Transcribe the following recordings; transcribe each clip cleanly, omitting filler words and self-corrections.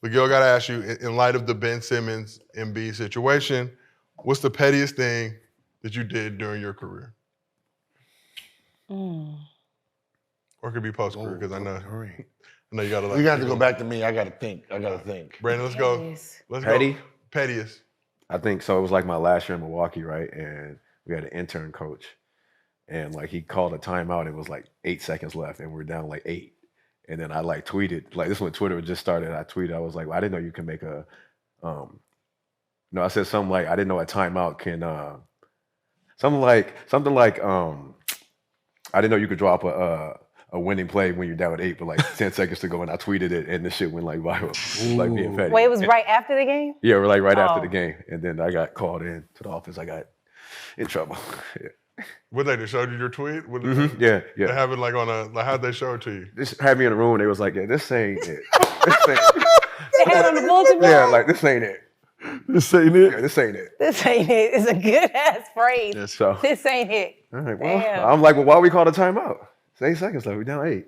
Miguel, got to ask you, in light of the Ben Simmons Embiid situation, what's the pettiest thing that you did during your career? Or it could be post-career, because I know you got to like. You got to go back to me. I got to think. Brandon, let's go. Petty? Pettiest. I think so. It was like my last year in Milwaukee, right? And we had an intern coach. And like he called a timeout. It was like 8 seconds left, and we were down like 8. And then I like tweeted, like this is when Twitter just started. I tweeted, I was like, well, I didn't know you can make a, I said something like, I didn't know a timeout can, something like, I didn't know you could drop a winning play when you're down 8, but like 10 seconds to go, and I tweeted it, and the shit went like viral, like being petty. Wait, it was right after the game? Yeah, we're like right after the game, and then I got called in to the office. I got in trouble. Yeah. What they showed you your tweet? Yeah. They have it like on how'd they show it to you? Just had me in the room. They was like, yeah, this ain't it. They had on the bulletin board? Yeah, like this ain't it. This ain't it? Yeah, this ain't it. This ain't it. It's a good ass phrase. Yeah, so. This ain't it. All right, well, I'm like, well, why we call the timeout? It's 8 seconds left. We down 8.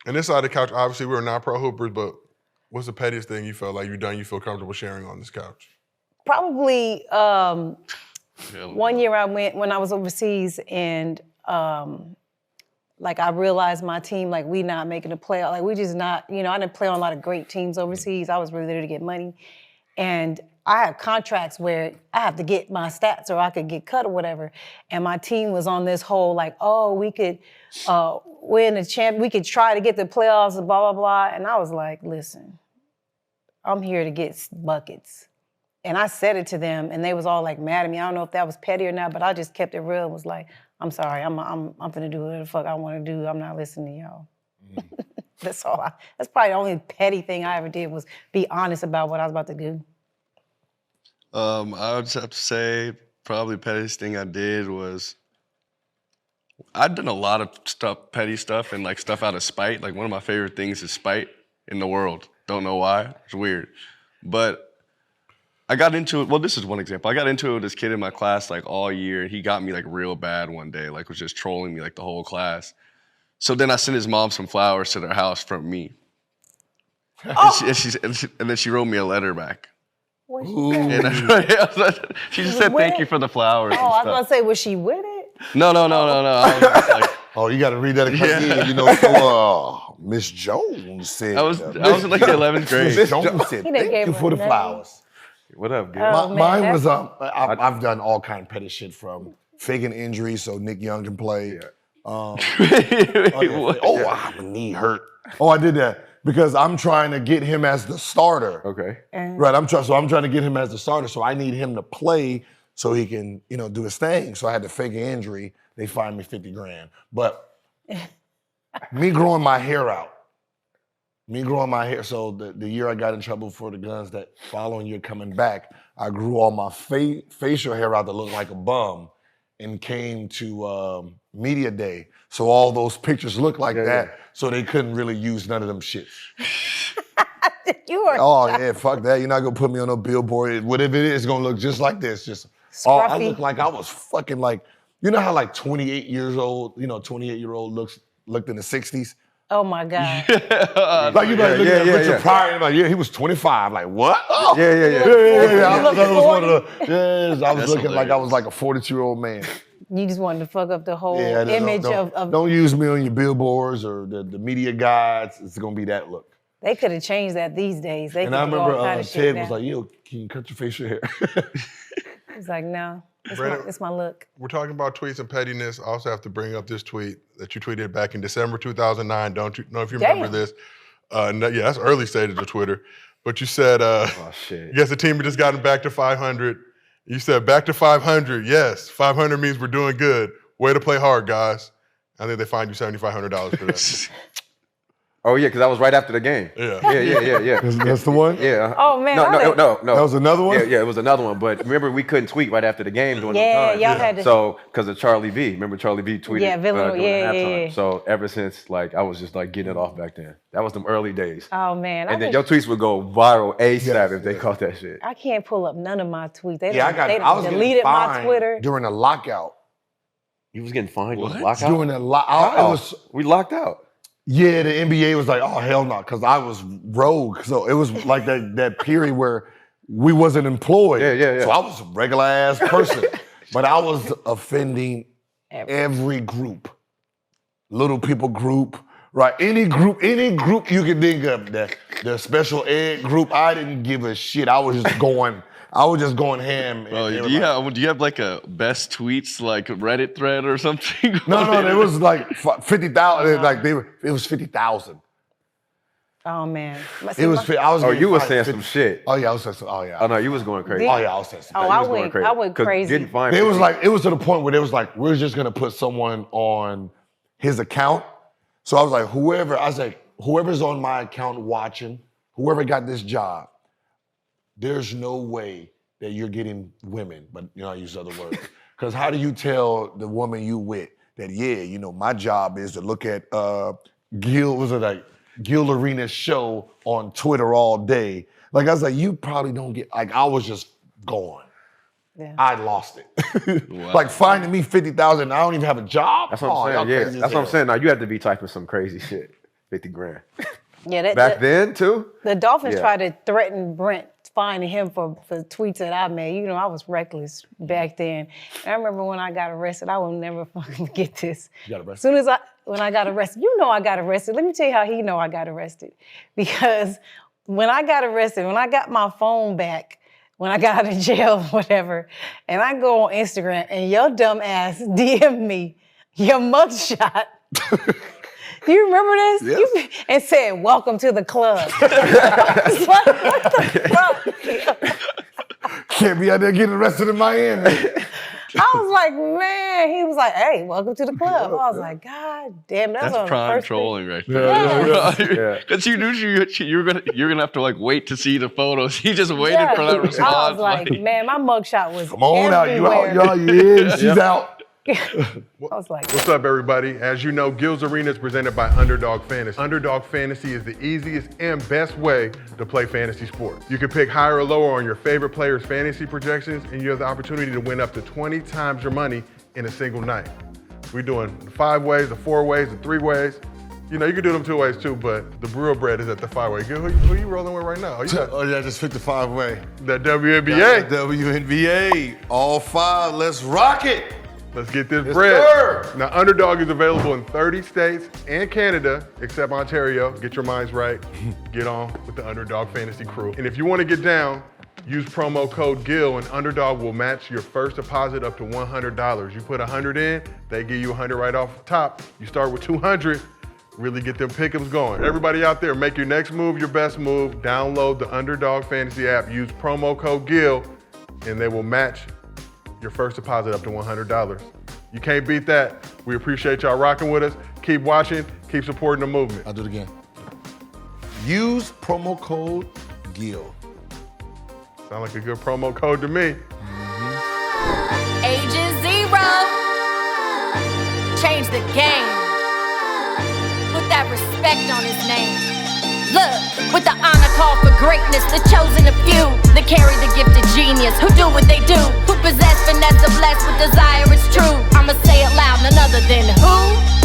And this side of the couch, obviously we were not pro hoopers, but what's the pettiest thing you felt like you feel comfortable sharing on this couch? Probably one year I went when I was overseas, and like I realized my team, like we not making a playoff, like we just not, I didn't play on a lot of great teams overseas. I was really there to get money. And I have contracts where I have to get my stats or I could get cut or whatever. And my team was on this whole like, oh, we could win a champ, we could try to get the playoffs and blah, blah, blah. And I was like, listen, I'm here to get buckets. And I said it to them, and they was all like mad at me. I don't know if that was petty or not, but I just kept it real and was like, I'm sorry, I'm finna do whatever the fuck I wanna do. I'm not listening to y'all. That's all. That's probably the only petty thing I ever did was be honest about what I was about to do. I would just have to say probably the pettiest thing I did was I've done a lot of stuff, petty stuff, and like stuff out of spite. Like one of my favorite things is spite in the world. Don't know why. It's weird. But I got into it, well, this is one example. I got into it with this kid in my class like all year, and he got me like real bad one day, like was just trolling me like the whole class. So then I sent his mom some flowers to their house from me. Oh. And then she wrote me a letter back. What she just said thank you for the flowers. Oh, I was gonna say, was she with it? No. I was just like, oh, you got to read that again. Miss Jones said. I was in like the 11th grade. Miss Jones said, thank you for the flowers. What up, dude? Mine was, I've done all kind of petty shit from faking injuries so Nick Young can play. Yeah. My knee hurt. Oh, I did that because I'm trying to get him as the starter. Okay. Right, I'm trying to get him as the starter, so I need him to play so he can, do his thing. So I had to fake an injury. They fined me $50,000. But me growing my hair out, so the year I got in trouble for the guns, that following year coming back, I grew all my facial hair out that looked like a bum and came to media day. So all those pictures looked like that, so they couldn't really use none of them shits. You are. Oh yeah, fuck that. You're not gonna put me on no billboard. Whatever it is, it's gonna look just like this. I look like I was fucking like, you know how like 28-year-old looked in the 60s? Oh my God. Like you like looking at Richard Pryor, like, he was 25. Like, what? Oh. Yeah. I was looking like I was like a 42-year-old man. You just wanted to fuck up the whole image of... Don't use me on your billboards or the media guides. It's gonna be that look. They could have changed that these days. And I remember Ted was like, yo, can you cut your facial hair? He's like, no, it's my look. We're talking about tweets and pettiness. I also have to bring up this tweet that you tweeted back in December 2009. Don't you know if you remember this? That's early stages of Twitter. But you said, shit. Yes, the team had just gotten back to 500. You said, back to 500. Yes, 500 means we're doing good. Way to play hard, guys. I think they fined you $7,500 for that. Oh yeah, because that was right after the game. Yeah. That's the one? Yeah. Oh man. No. That was another one? Yeah, it was another one. But remember, we couldn't tweet right after the game during the time. Y'all had to. So, because of Charlie V. Remember Charlie V tweeted during halftime. Yeah. So ever since, like, I was just like getting it off back then. That was them early days. Oh man. And then your tweets would go viral ASAP if they caught that shit. I can't pull up none of my tweets. They deleted my Twitter during a lockout. You was getting fined during the What? lockout? During a lockout. We locked out. Yeah, the NBA was like, oh, hell no, because I was rogue. So it was like that period where we wasn't employed. Yeah. So I was a regular ass person. But I was offending every group. Little people group, right? Any group you can think of. The special ed group, I didn't give a shit. I was just going ham. Bro, do you have like a best tweets like Reddit thread or something? No, it was like 50,000. Like it was 50,000. Oh man. It was. You were saying some shit. Oh yeah, I was saying some. Oh yeah. Oh no, you was going crazy. Oh yeah, I was saying some. I went crazy. Getting fined. It was to the point where it was like, we're just gonna put someone on his account. So I was like, whoever's on my account watching, whoever got this job, there's no way that you're getting women, but I use other words. Because how do you tell the woman you with that, my job is to look at Gil Arenas show on Twitter all day. Like I was like, you probably don't get, like I was just gone. Yeah. I lost it. Wow. Like finding me 50,000, I don't even have a job. That's what I'm saying. Yeah, that's what I'm saying. Now you have to be typing some crazy shit. 50 grand. Yeah, back then too. The Dolphins tried to threaten Brent, fining him for tweets that I made. I was reckless back then. And I remember when I got arrested. I will never fucking forget this. You got arrested? As soon as when I got arrested, I got arrested. Let me tell you how he know I got arrested. Because when I got arrested, when I got my phone back, when I got out of jail, whatever, and I go on Instagram and your dumb ass DM me your mugshot. Do you remember this? Yes. And said, welcome to the club. I was like, what the fuck? Can't be out there getting arrested in Miami. I was like, man. He was like, hey, welcome to the club. I was like, God damn, that's prime trolling right there. Yeah. Because you knew you're gonna have to like wait to see the photos. He just waited for that response. I was like, man, my mugshot was come on everywhere. out, you out, you in, she's out. I was like, what's up, everybody? As you know, Gil's Arena is presented by Underdog Fantasy. Underdog Fantasy is the easiest and best way to play fantasy sports. You can pick higher or lower on your favorite players' fantasy projections, and you have the opportunity to win up to 20 times your money in a single night. We're doing the 5 ways, the 4 ways, the 3 ways. You can do them 2 ways too, but the real bread is at the 5-way. Gil, who you rolling with right now? Just pick the 5-way. That WNBA. WNBA, all 5, let's rock it. Let's get this Yes, bread. sir. Now, Underdog is available in 30 states and Canada, except Ontario. Get your minds right. Get on with the Underdog Fantasy crew. And if you want to get down, use promo code GIL and Underdog will match your first deposit up to $100. You put 100 in, they give you 100 right off the top. You start with 200, really get them pick'ems going. Everybody out there, make your next move your best move. Download the Underdog Fantasy app, use promo code GIL, and they will match your first deposit up to $100. You can't beat that. We appreciate y'all rocking with us. Keep watching, keep supporting the movement. I'll do it again. Use promo code GIL. Sound like a good promo code to me. Age is 0. Change the game. Put that respect on his name. Look, with the honor call for greatness, the chosen a few that carry the gift of genius, who do what they do, who possess finesse, the blessed with desire, it's true. I'ma say it loud, none other than who?